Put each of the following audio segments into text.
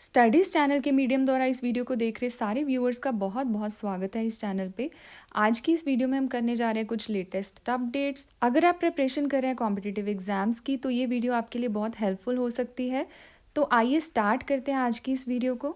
Studies channel के medium द्वारा इस वीडियो को देख रहे सारे व्यूअर्स का बहुत बहुत स्वागत है इस चैनल पे। आज की इस वीडियो में हम करने जा रहे हैं कुछ लेटेस्ट अपडेट्स। अगर आप प्रिपरेशन कर रहे हैं कॉम्पिटिटिव एग्जाम्स की तो ये वीडियो आपके लिए बहुत हेल्पफुल हो सकती है। तो आइए स्टार्ट करते हैं आज की इस वीडियो को।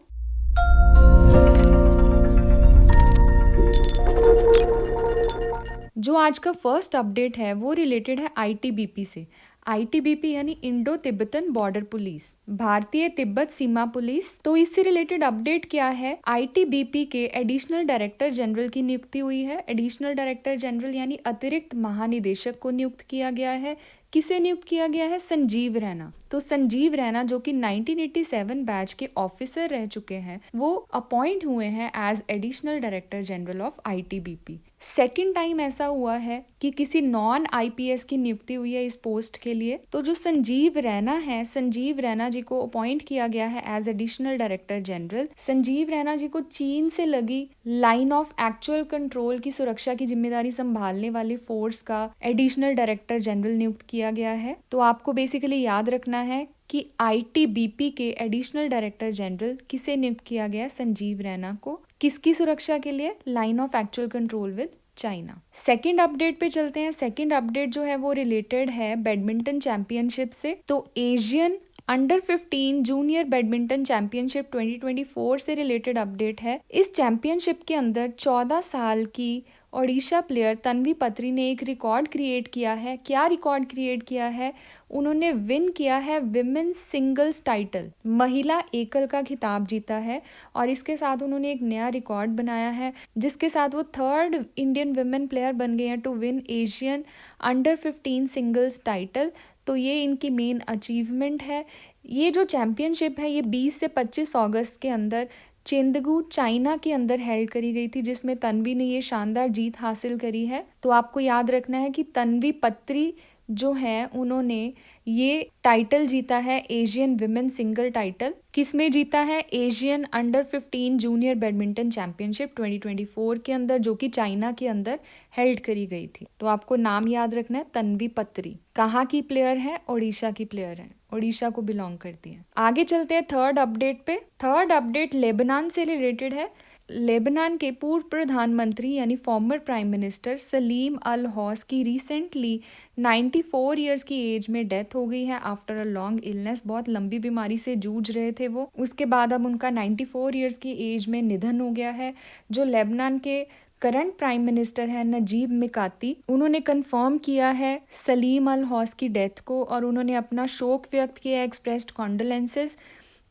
जो आज का फर्स्ट अपडेट है वो रिलेटेड है आईटीबीपी से। आईटीबीपी यानी इंडो तिब्बतन बॉर्डर पुलिस, भारतीय तिब्बत सीमा पुलिस। तो इससे रिलेटेड अपडेट क्या है, आईटीबीपी के एडिशनल डायरेक्टर जनरल की नियुक्ति हुई है। एडिशनल डायरेक्टर जनरल यानी अतिरिक्त महानिदेशक को नियुक्त किया गया है। किसे नियुक्त किया गया है? संजीव रैना। तो संजीव रैना जो कि 1987 बैच के ऑफिसर रह चुके हैं, वो अपॉइंट हुए हैं as additional director general of ITBP. Second time ऐसा हुआ है कि किसी नॉन आईपीएस की नियुक्ति हुई है इस पोस्ट के लिए। तो जो संजीव रैना है, संजीव रैना जी को अपॉइंट किया गया है as additional director general. Sanjeev Raina ji को चीन से लगी लाइन ऑफ एक्चुअल कंट्रोल की सुरक्षा की जिम्मेदारी संभालने वाली फोर्स का एडिशनल डायरेक्टर जनरल नियुक्त किया गया है। तो आपको बेसिकली याद रखना है कि आईटीबीपी के एडिशनल डायरेक्टर जनरल किसे नियुक्त किया गया? संजीव रैना को। किसकी सुरक्षा के लिए? Line of actual control with China. Second update पे चलते हैं। सेकेंड अपडेट जो है वो रिलेटेड है बैडमिंटन चैंपियनशिप से। तो Asian under 15 junior badminton championship 2024 से रिलेटेड अपडेट है। इस चैंपियनशिप के अंदर 14 साल की ओडिशा प्लेयर तन्वी पत्री ने एक रिकॉर्ड क्रिएट किया है। क्या रिकॉर्ड क्रिएट किया है? उन्होंने विन किया है विमेन्स सिंगल्स टाइटल, महिला एकल का खिताब जीता है। और इसके साथ उन्होंने एक नया रिकॉर्ड बनाया है जिसके साथ वो थर्ड इंडियन विमेन प्लेयर बन गए हैं to win Asian under 15 singles title. तो ये इनकी मेन अचीवमेंट है। ये जो चैंपियनशिप है ये 20 से 25 अगस्त के अंदर चेंदगू चाइना के अंदर हेल्ड करी गई थी, जिसमें तन्वी ने ये शानदार जीत हासिल करी है। तो आपको याद रखना है कि तन्वी पत्री जो है उन्होंने ये टाइटल जीता है एशियन विमेन सिंगल टाइटल। किसमें जीता है? Asian under 15 junior badminton championship 2024 के अंदर, जो कि चाइना के अंदर हेल्ड करी गई थी। तो आपको नाम याद रखना है, तन्वी पत्री। कहाँ की प्लेयर है? ओडिशा की प्लेयर है, ओडिशा को बिलोंग करती है। आगे चलते हैं थर्ड अपडेट पे। थर्ड अपडेट लेबनान से रिलेटेड है। लेबनान के पूर्व प्रधानमंत्री यानी farmer prime minister Salim al हौस की रिसेंटली 94 ईयर्स की एज में डेथ हो गई है आफ्टर अ लॉन्ग इलनेस। बहुत लंबी बीमारी से जूझ रहे थे वो। उसके बाद अब उनका 94 ईयर्स की एज में निधन हो गया है। जो लेबनान के करंट प्राइम मिनिस्टर है नजीब मिकाती, उन्होंने कंफर्म किया है सलीम अल हौस की डेथ को और उन्होंने अपना शोक व्यक्त किया, एक्सप्रेस्ड कॉन्डोलेंसेस।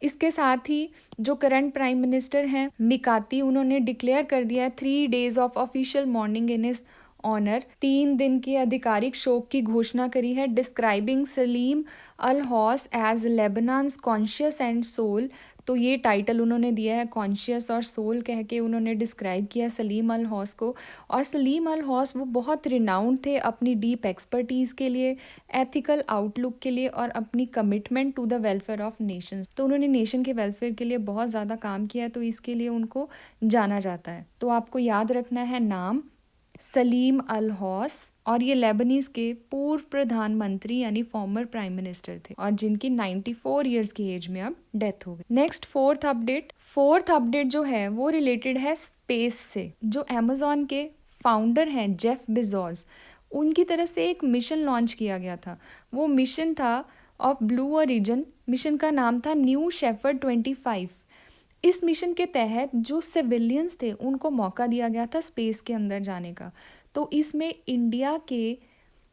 इसके साथ ही जो करंट प्राइम मिनिस्टर हैं मिकाती, उन्होंने डिक्लेयर कर दिया है 3 days of official mourning in his honour. 3 दिन की आधिकारिक शोक की घोषणा करी है, describing Salim al Hoss as Lebanon's conscience and soul. तो ये टाइटल उन्होंने दिया है, कॉन्शियस और सोल कह के उन्होंने डिस्क्राइब किया सलीम अल हौस को। और सलीम अल हौस वो बहुत रिनाउंड थे अपनी डीप एक्सपर्टीज़ के लिए, एथिकल आउटलुक के लिए और अपनी commitment to the welfare of nations. तो उन्होंने नेशन के वेलफेयर के लिए बहुत ज़्यादा काम किया है, तो इसके लिए उनको जाना जाता है। तो आपको याद रखना है नाम सलीम अल हौस, और ये लेबनीज के पूर्व प्रधानमंत्री यानी फॉर्मर प्राइम मिनिस्टर थे और जिनकी 94 ईयर्स की एज में अब डेथ हो गई। नेक्स्ट फोर्थ अपडेट जो है वो रिलेटेड है स्पेस से। जो अमेजॉन के फाउंडर हैं जेफ बेजोस, उनकी तरफ से एक मिशन लॉन्च किया गया था। वो मिशन था ऑफ ब्लू ओरिजिन। मिशन का नाम था न्यू शेफर्ड 25। इस मिशन के तहत जो सिविलियंस थे उनको मौका दिया गया था स्पेस के अंदर जाने का। तो इसमें इंडिया के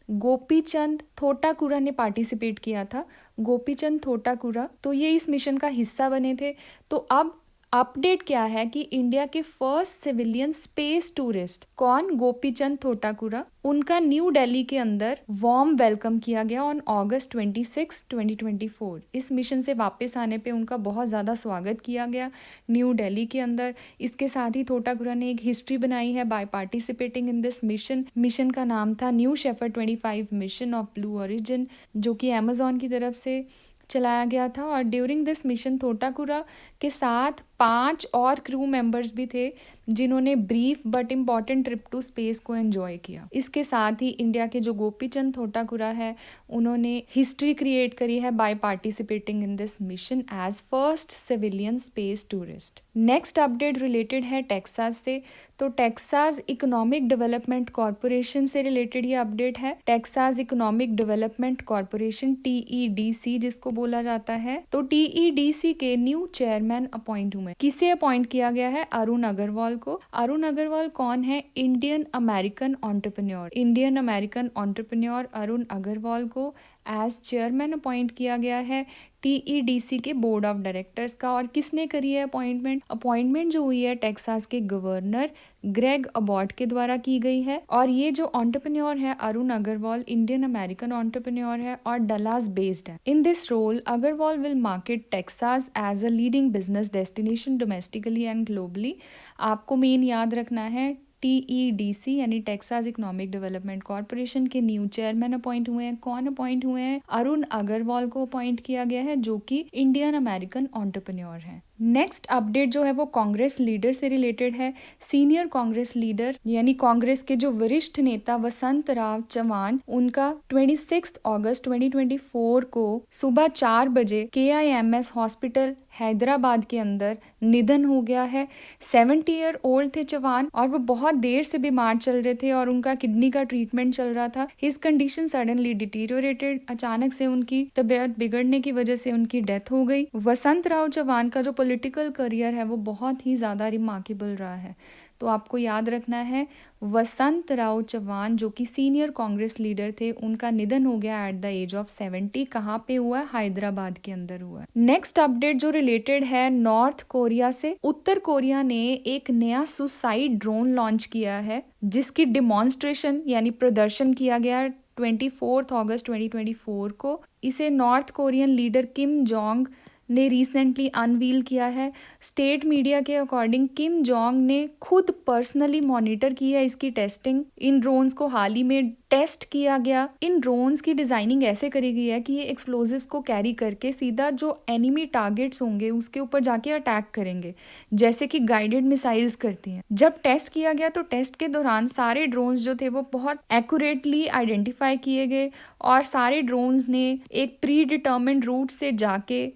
गोपीचंद थोटाकुरा ने पार्टिसिपेट किया था। गोपीचंद थोटाकुरा तो ये इस मिशन का हिस्सा बने थे। तो अब अपडेट क्या है कि इंडिया के फर्स्ट सिविलियन स्पेस टूरिस्ट कौन? गोपीचंद थोटाकुरा। उनका न्यू दिल्ली के अंदर वार्म वेलकम किया गया ऑन August 26, 2024। इस मिशन से वापस आने पे उनका बहुत ज़्यादा स्वागत किया गया न्यू दिल्ली के अंदर। इसके साथ ही थोटाकुरा ने एक हिस्ट्री बनाई है by participating in this mission. Mission का नाम था new shepherd 25 mission of blue origin, जो कि अमेजॉन की तरफ से चलाया गया था और ड्यूरिंग दिस मिशन थोटाकुरा के साथ 5 और क्रू मेंबर्स भी थे जिन्होंने brief but important trip to space को एंजॉय किया। इसके साथ ही इंडिया के जो गोपीचंद थोटाकुरा है उन्होंने हिस्ट्री क्रिएट करी है by participating in this mission as first civilian space tourist. Next update related है टेक्सास से। तो टेक्सास इकोनॉमिक डेवलपमेंट कॉरपोरेशन से रिलेटेड ये अपडेट है। Texas Economic Development Corporation TEDC जिसको बोला जाता है। तो TEDC के न्यू चेयरमैन अपॉइंट हुए। किसे अपॉइंट किया गया है? अरुण अग्रवाल को। अरुण अग्रवाल कौन है? Indian American entrepreneur. Indian American entrepreneur Arun Agarwal को एज चेयरमैन अपॉइंट किया गया है TEDC के बोर्ड ऑफ डायरेक्टर्स का। और किसने करी है अपॉइंटमेंट जो हुई है टेक्सास के गवर्नर ग्रेग अबॉट के द्वारा की गई है। और ये जो एंटरप्रेन्योर है Arun Agarwal Indian American entrepreneur है और डलास बेस्ड है। In this role Agarwal will market Texas as a leading business destination domestically and globally. आपको मेन याद रखना है TEDC यानी टेक्सास इकोनॉमिक डेवलपमेंट कॉरपोरेशन के न्यू चेयरमैन अपॉइंट हुए हैं। कौन अपॉइंट हुए हैं? अरुण अग्रवाल को अपॉइंट किया गया है जो कि इंडियन अमेरिकन एंटरप्रेन्योर है। नेक्स्ट अपडेट जो है वो कांग्रेस लीडर से रिलेटेड है। सीनियर कांग्रेस लीडर यानी कांग्रेस के जो वरिष्ठ नेता वसंत राव चव्हाण उनका 26 अगस्त 2024 को सुबह 4 बजे KIMS हॉस्पिटल हैदराबाद के अंदर निधन हो गया है। 70 ईयर ओल्ड थे चव्हाण और वो बहुत देर से बीमार चल रहे थे और उनका किडनी का ट्रीटमेंट चल रहा था। His condition suddenly deteriorated. अचानक से उनकी तबीयत बिगड़ने की वजह से उनकी डेथ हो गई। वसंत राव चव्हाण का जो पॉलिटिकल करियर है वो बहुत ही ज़्यादा रिमार्केबल रहा है। तो आपको याद रखना है वसंत राव चव्हाण जो कि सीनियर कांग्रेस लीडर थे उनका निधन हो गया एट द एज ऑफ 70। कहाँ पे हुआ है? हैदराबाद के अंदर हुआ है। नेक्स्ट अपडेट जो रिलेटेड है नॉर्थ कोरिया से। उत्तर कोरिया ने एक नया सुसाइड ड्रोन लॉन्च किया है जिसकी डिमॉन्स्ट्रेशन यानी प्रदर्शन किया गया 24 अगस्त 2024 को। इसे north Korean leader Kim Jong ने रिसेंटली अनवील किया है। स्टेट मीडिया के अकॉर्डिंग किम जोंग ने खुद पर्सनली मॉनिटर की है इसकी टेस्टिंग। इन ड्रोन्स को हाल ही में टेस्ट किया गया। इन ड्रोन्स की डिजाइनिंग ऐसे करी गई है कि ये एक्सप्लोजिव्स को कैरी करके सीधा जो एनिमी टारगेट्स होंगे उसके ऊपर जाके अटैक करेंगे जैसे कि गाइडेड मिसाइल्स करती हैं। जब टेस्ट किया गया तो टेस्ट के दौरान सारे ड्रोन्स जो थे वो बहुत एक्यूरेटली आइडेंटिफाई किए गए और सारे ड्रोन्स ने एक प्री डिटर्मिन्ड रूट से जाके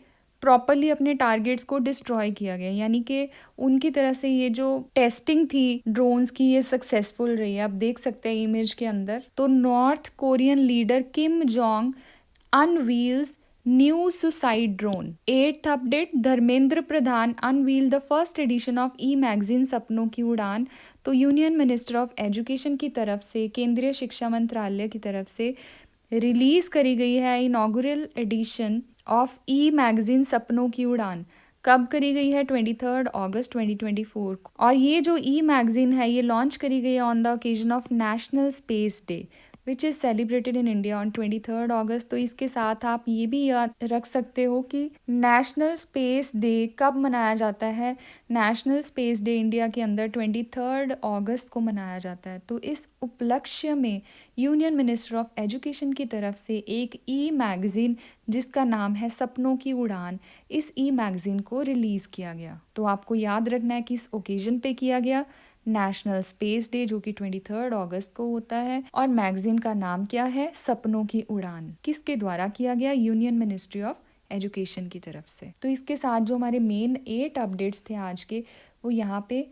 प्रॉपरली अपने टारगेट्स को डिस्ट्रॉय किया गया। यानी कि उनकी तरह से ये जो टेस्टिंग थी ड्रोन्स की ये सक्सेसफुल रही है। आप देख सकते हैं इमेज के अंदर। तो north Korean leader Kim Jong unveils new suicide drone. 8th update Dharmendra Pradhan unveil the first edition of magazine सपनों की उड़ान। तो यूनियन मिनिस्टर ऑफ एजुकेशन की तरफ से केंद्रीय शिक्षा मंत्रालय की तरफ से रिलीज करी गई है इनॉग्रेल एडिशन ऑफ मैगजीन सपनों की उड़ान। कब करी गई है? 23 अगस्त 2024 को। और ये जो मैगजीन है ये लॉन्च करी गई है on the occasion of national space day which is celebrated in India on 23 अगस्त। तो इसके साथ आप ये भी याद रख सकते हो कि नेशनल स्पेस डे कब मनाया जाता है। नेशनल स्पेस डे इंडिया के अंदर 23 अगस्त को मनाया जाता है। तो इस उपलक्ष्य में यूनियन मिनिस्टर ऑफ एजुकेशन की तरफ से एक मैगजीन जिसका नाम है सपनों की उड़ान, इस मैगजीन को रिलीज किया गया। तो आपको याद रखना है कि इस ओकेजन पे किया गया नेशनल स्पेस डे जो कि 23 अगस्त को होता है। और मैगजीन का नाम क्या है? सपनों की उड़ान। किसके द्वारा किया गया? यूनियन मिनिस्ट्री ऑफ एजुकेशन की तरफ से। तो इसके साथ जो हमारे मेन 8 अपडेट्स थे आज के वो यहाँ पे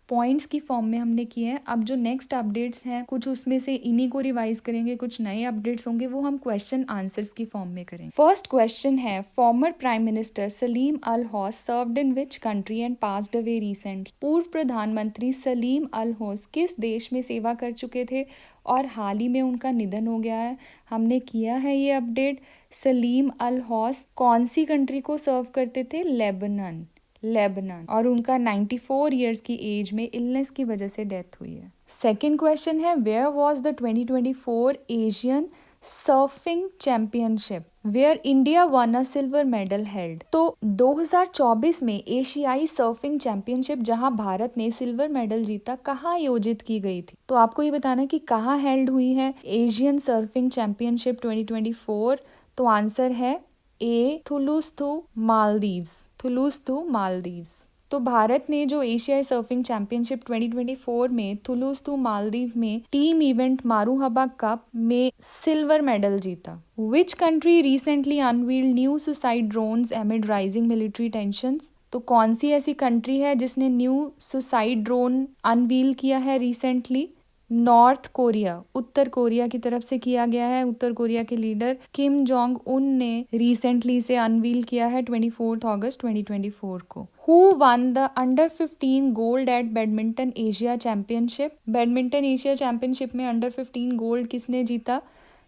पॉइंट्स की फॉर्म में हमने किए हैं। अब जो नेक्स्ट अपडेट्स हैं कुछ उसमें से इन्हीं को रिवाइज करेंगे, कुछ नए अपडेट्स होंगे वो हम क्वेश्चन आंसर्स की फॉर्म में करेंगे। फर्स्ट क्वेश्चन है former prime minister Salim al Hoss served in which country and passed away recent. पूर्व प्रधानमंत्री सलीम अल हौस किस देश में सेवा कर चुके थे और हाल ही में उनका निधन हो गया है। हमने किया है ये अपडेट। सलीम अल हौस कौन सी कंट्री को सर्व करते थे? लेबनान। और उनका 94 इयर्स की एज में इलनेस की वजह से डेथ हुई है। सेकेंड क्वेश्चन है where was the 2024 Asian surfing championship where India won a silver medal held. तो 2024 में एशियाई सर्फिंग चैंपियनशिप जहां भारत ने सिल्वर मेडल जीता कहाँ आयोजित की गई थी? तो आपको ये बताना है कि कहाँ हेल्ड हुई है एशियन सर्फिंग चैंपियनशिप 2024। तो आंसर है ए थुलुस्तु मालदीव्स, थुलुस्तु मालदीव्स। तो भारत ने जो एशियाई सर्फिंग चैंपियनशिप 2024 में थुलुस्तु मालदीव में टीम इवेंट मारूहबा कप में सिल्वर मेडल जीता। Which country recently unveiled new suicide drones एमिड rising military tensions? तो कौन सी ऐसी कंट्री है जिसने न्यू सुसाइड ड्रोन अनवील किया है रिसेंटली? नॉर्थ कोरिया, उत्तर कोरिया की तरफ से किया गया है। उत्तर कोरिया के लीडर किम जोंग उन ने रिसेंटली इसे अनवील किया है 24 अगस्त 2024 को। Who won the under 15 gold at badminton Asia championship? Badminton Asia championship में अंडर 15 गोल्ड किसने जीता?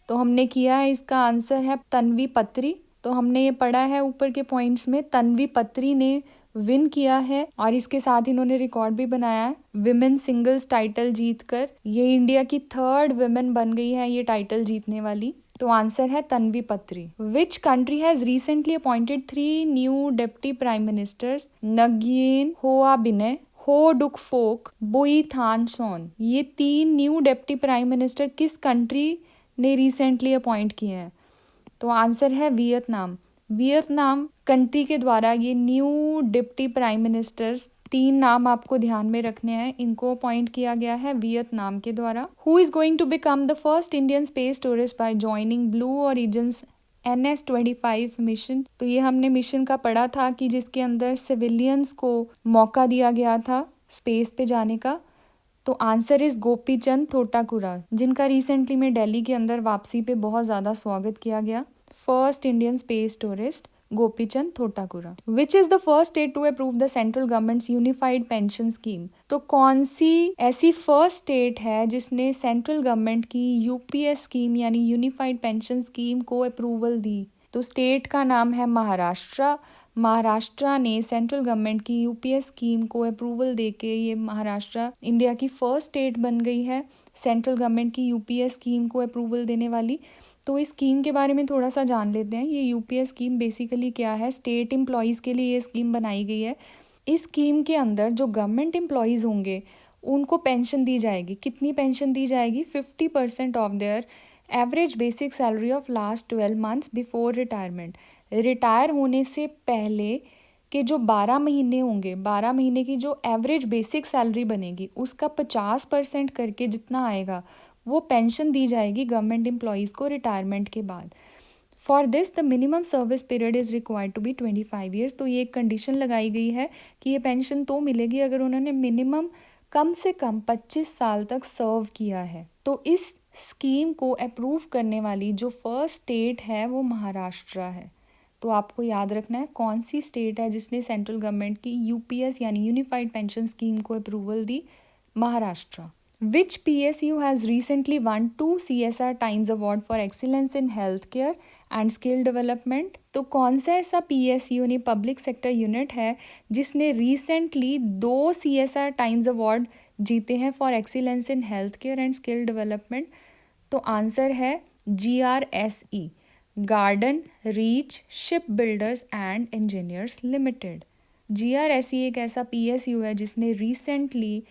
तो हमने किया है, इसका आंसर है तन्वी पत्री। तो हमने ये पढ़ा है ऊपर के पॉइंट्स में, तन्वी पत्री ने विन किया है और इसके साथ इन्होंने रिकॉर्ड भी बनाया है विमेन सिंगल्स टाइटल जीतकर। ये इंडिया की 3rd विमेन बन गई है ये टाइटल जीतने वाली। तो आंसर है Tanvi Patri. Which country has recently appointed 3 new deputy prime ministers? Nguyen Hoa Binh, Ho Duc Phoc, Bui Thanh Son. ये 3 न्यू डिप्टी प्राइम मिनिस्टर किस कंट्री ने रिसेंटली अपॉइंट किए हैं? तो आंसर है वियतनाम। वियतनाम कंट्री के द्वारा ये न्यू डिप्टी प्राइम मिनिस्टर्स, 3 नाम आपको ध्यान में रखने हैं, इनको अपॉइंट किया गया है वियतनाम के द्वारा। Who is going to become the first Indian space tourist by joining Blue Origins NS-25 mission? तो ये हमने मिशन का पढ़ा था कि जिसके अंदर सिविलियंस को मौका दिया गया था स्पेस पे जाने का। तो आंसर इज गोपी चंद थोटाकुरा, जिनका रिसेंटली में दिल्ली के अंदर वापसी पे बहुत ज़्यादा स्वागत किया गया। First Indian space tourist Gopi Chand Thotakura. Which is the first state to approve the central government's unified pension scheme? तो कौन सी ऐसी फर्स्ट स्टेट है जिसने सेंट्रल गवर्नमेंट की UPS स्कीम यानी यूनिफाइड पेंशन स्कीम को अप्रूवल दी? तो स्टेट का नाम है महाराष्ट्र। महाराष्ट्र ने सेंट्रल गवर्नमेंट की UPS स्कीम को अप्रूवल देके ये महाराष्ट्र इंडिया की फर्स्ट स्टेट बन गई है सेंट्रल गवर्नमेंट की UPS स्कीम को अप्रूवल देने वाली। तो इस स्कीम के बारे में थोड़ा सा जान लेते हैं। ये UPS स्कीम बेसिकली क्या है? स्टेट एम्प्लॉयज़ के लिए ये स्कीम बनाई गई है। इस स्कीम के अंदर जो गवर्नमेंट एम्प्लॉयज़ होंगे उनको पेंशन दी जाएगी। कितनी पेंशन दी जाएगी? 50% of their average basic salary of last 12 months before retirement. Retire होने से पहले के जो 12 महीने होंगे, 12 महीने की जो एवरेज बेसिक सैलरी बनेगी उसका 50% करके जितना आएगा वो पेंशन दी जाएगी गवर्नमेंट एम्प्लॉयज़ को रिटायरमेंट के बाद। For this the minimum service period is required to be 25 years. तो ये एक कंडीशन लगाई गई है कि ये पेंशन तो मिलेगी अगर उन्होंने मिनिमम कम से कम 25 साल तक सर्व किया है। तो इस स्कीम को अप्रूव करने वाली जो फर्स्ट स्टेट है वो महाराष्ट्र है। तो आपको याद रखना है कौन सी स्टेट है जिसने सेंट्रल गवर्नमेंट की UPS यानी यूनिफाइड पेंशन स्कीम को approval the? Maharashtra. Which PSU has recently won 2 CSR Times Award for Excellence in Healthcare and Skill Development? तो कौन सा ऐसा PSU यानी पब्लिक सेक्टर यूनिट है जिसने रिसेंटली 2 CSR Times Award जीते हैं for excellence in health care and skill development? तो आंसर है GRSE, garden Reach ship builders and engineers limited. GRSE एक ऐसा PSU है जिसने recently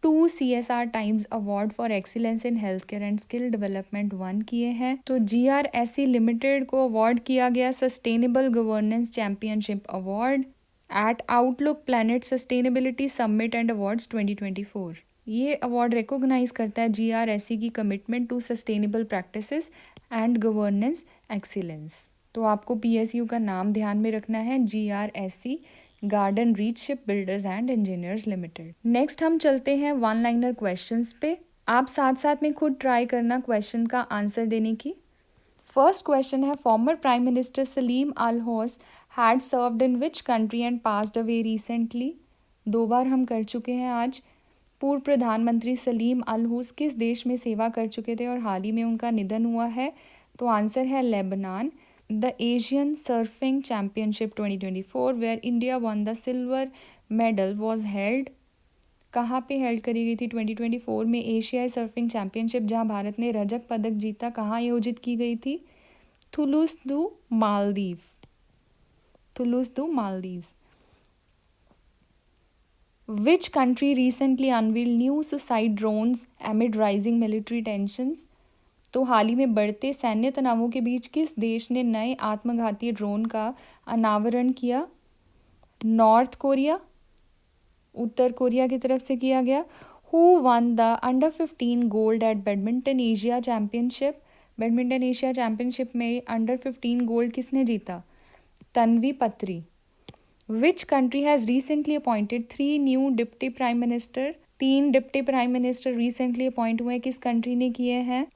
2 CSR times award for excellence in health care and skill development 1 किए हैं। तो GRSE limited को अवार्ड किया गया sustainable governance championship award at Outlook Planet sustainability summit and awards 2024। ये अवार्ड रिकॉग्नाइज करता है GRSE की commitment to sustainable practices and governance excellence. तो आपको PSU का नाम ध्यान में रखना है GRSE, garden Reach ship builders and engineers limited. Next हम चलते हैं 1 लाइनर क्वेश्चंस पे। आप साथ साथ में खुद ट्राई करना क्वेश्चन का आंसर देने की। फर्स्ट क्वेश्चन है, former prime minister Salim al Hoss had served in which country and passed away recently? 2 बार हम कर चुके हैं आज। पूर्व प्रधानमंत्री सलीम अल हौस किस देश में सेवा कर चुके थे और हाल ही में उनका निधन हुआ है? तो आंसर है Lebanon. The Asian Surfing Championship 2024 where India won the silver medal was held। कहाँ पे हेल्ड करी गई थी 2024 में एशियाई सर्फिंग चैंपियनशिप जहाँ भारत ने रजत पदक जीता? कहाँ आयोजित की गई थी? थुलुस्तु Maldives, थुलुस्तु Maldives. Which country recently unveiled new suicide drones amid rising military tensions? तो हाल ही में बढ़ते सैन्य तनावों के बीच किस देश ने नए आत्मघाती ड्रोन का अनावरण किया? नॉर्थ कोरिया, उत्तर कोरिया की तरफ से किया गया। Who won the under 15 gold at badminton Asia championship? Badminton Asia championship में अंडर 15 गोल्ड किसने जीता? Tanvi Patri. Which country has recently appointed 3 new deputy prime minister? 3 deputy prime minister recently appoint हुए, किस कंट्री ने किए हैं?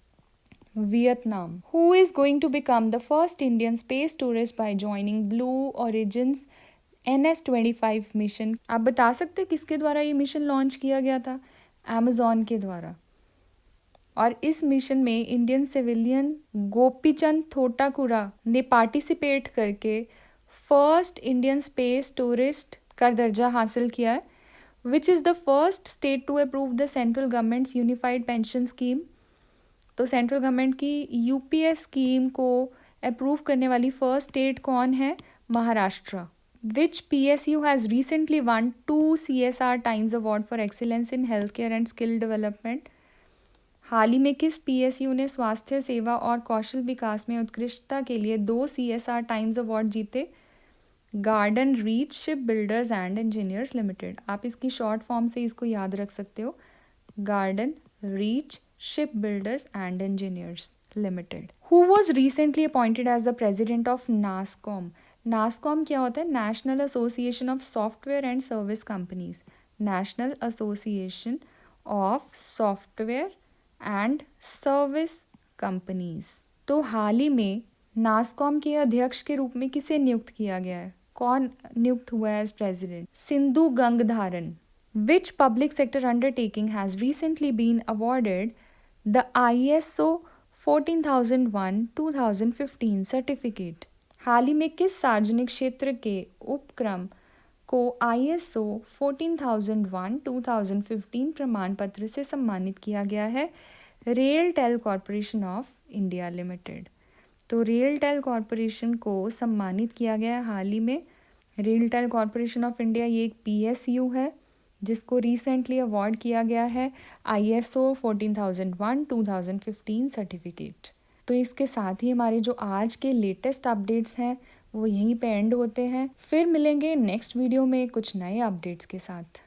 Vietnam. Who is going to become the first Indian space tourist by joining Blue Origins NS-25 mission? आप बता सकते किसके द्वारा ये मिशन लॉन्च किया गया था? अमेजॉन के द्वारा। और इस मिशन में इंडियन सिविलियन गोपीचंद थोटाकुरा ने पार्टिसिपेट करके फर्स्ट इंडियन स्पेस टूरिस्ट का दर्जा हासिल किया है। Which is the first state to approve the central government's unified pension scheme? तो सेंट्रल गवर्नमेंट की UPS स्कीम को अप्रूव करने वाली फर्स्ट स्टेट कौन है? Maharashtra. Which PSU has recently won 2 CSR Times Award for Excellence in Healthcare and Skill Development? हाल ही में किस PSU ने स्वास्थ्य सेवा और कौशल विकास में उत्कृष्टता के लिए 2 CSR टाइम्स अवार्ड जीते? Garden Reach ship builders and engineers limited. आप इसकी शॉर्ट फॉर्म से इसको याद रख सकते हो, Garden Reach ship builders and engineers limited. Who was recently appointed as the president of NASSCOM? NASSCOM क्या होता है? National association of software and service companies. National association of software and service companies. तो हाल ही में नासकॉम के अध्यक्ष के रूप में किसे नियुक्त किया गया है? कौन नियुक्त हुआ है as president? Sindhu Gangadharan. Which public sector undertaking has recently been awarded the ISO 14001-2015 certificate? हाल ही में किस सार्वजनिक क्षेत्र के उपक्रम को ISO 14001-2015 प्रमाण पत्र से सम्मानित किया गया है? RailTel corporation of India limited. तो रेलटेल कॉरपोरेशन को सम्मानित किया गया है हाल ही में। रेलटेल कॉरपोरेशन ऑफ इंडिया ये एक PSU है जिसको रिसेंटली अवार्ड किया गया है ISO 14001-2015 सर्टिफिकेट। तो इसके साथ ही हमारे जो आज के लेटेस्ट अपडेट्स हैं वो यहीं पे एंड होते हैं। फिर मिलेंगे नेक्स्ट वीडियो में कुछ नए अपडेट्स के साथ।